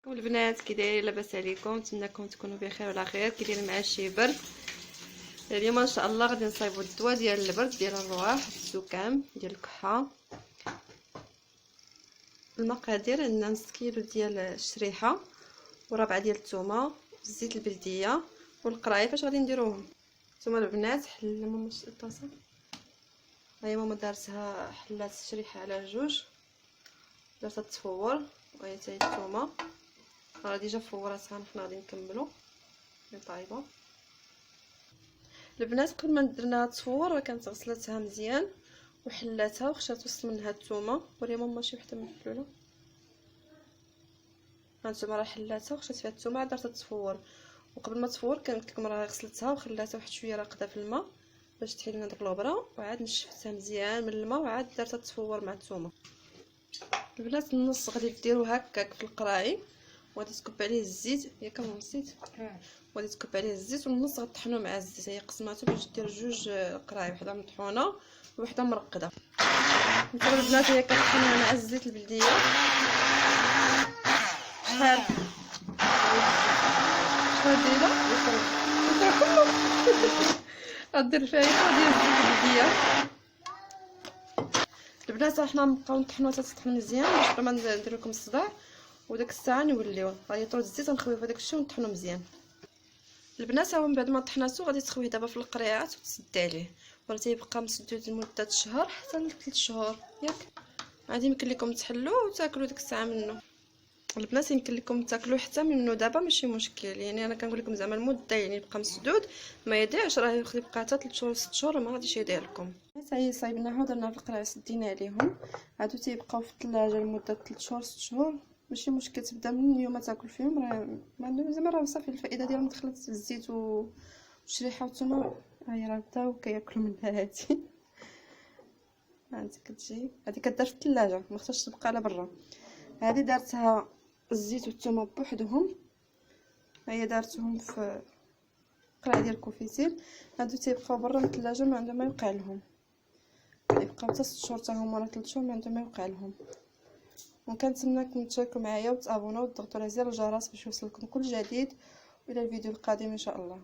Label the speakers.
Speaker 1: والبنات كي دايرين؟ لاباس عليكم؟ نتمنىكم تكونوا بخير وعلى خير. كي داير مع شي برد اليوم ان شاء الله غادي نصايبوا الدواء ديال البرد، ديال الرواح، الزكام، ديال الكحه. المقادير: عندنا نص كيلو ديال الشريحه وربعه ديال الثومه، الزيت البلديه والقرايه. فاش غادي نديروهم؟ نتوما البنات حل ماما الطاسه، هاهي ماما دارتها، حلات الشريحه على جوج، درتها تفور، وهي حتى الثومه راه ديجا فوراتها. حنا غادي نكملوا طايبه. البنات قبل ما درناها تفور كانت غسلتها مزيان وحلاتها وخشات وسط منها الثومه. وري ماما شي وحده من الحلوله، هانتوما راه حلاتها وخشات فيها الثومه، عاد درتها تفور. وقبل ما تفور كانت لكم راه غسلتها وخلاتها واحد شويه راقده في الماء باش تحيد لنا داك الغبره، وعاد نشفتها مزيان من الماء وعاد درتها تفور مع الثومه. البنات النص غادي ديرو هكاك في القراعي وغادي تكب عليه الزيت، ياك ماما الزيت، وغادي تكب عليه الزيت، والنص غطحنو مع الزيت. هي قسماتو باش دير جوج قراعي، وحده مطحونه وحده مرقده. نتوما البنات هي كطحنها مع الزيت البلديه. شحال دايره كله غدير فيها ديال الزيت البلديه. البنات حنا نبقاو نطحنوها حتى تطحن مزيان باش ما ندير لكم الصداع، وداك الساعه نوليو غادي يطرد الزيت ونخويو في داك الشيء ونطحنو مزيان. البنات هو من بعد ما طحناتو غادي تخويه دابا في القريعات وتسد عليه، وراه تيبقى مسدود لمده شهر حتى ل 3 شهور. ياك غادي يمكن لكم تحلوه وتاكلوا ديك الساعه منه. البنات يمكن لكم تاكلوه حتى منه دابا ماشي مشكل، يعني انا كنقول لكم زعما المده يعني يبقى مسدود ما يضيعش، راه يبقى حتى 3 شهور 6 شهور ما غاديش يضيع لكم. حتى هي صايبناها ودرنا في القرعه سدينا عليهم، عادو تيبقاو في الثلاجه لمده 3 شهور 6 شهور ماشي مشكل. تبدا من اليوم تاكل فيهم، راه ما عندهم زعما، راه صافي الفائده ديالهم دخلت في الزيت والشريحه والثومه. هاي راه بداو كياكلوا منها هادي. هانتي كتجي هادي كدار في الثلاجه ما خصهاش تبقى على برا. هذه دارتها الزيت والثومه بوحدهم، هي دارتهم في قرعه ديال الكوفيتيل. هادو تيبقاو برا من الثلاجه ما عندهم ما يوقع لهم، يبقاو حتى 6 شهور حتى هما، راه 3 شهور ما عندهم ما يوقع لهم. وكنتمنىكم تشاركوا معايا وتابوناو وتضغطوا على زر الجرس باش يوصلكم كل جديد، والى الفيديو القادم ان شاء الله.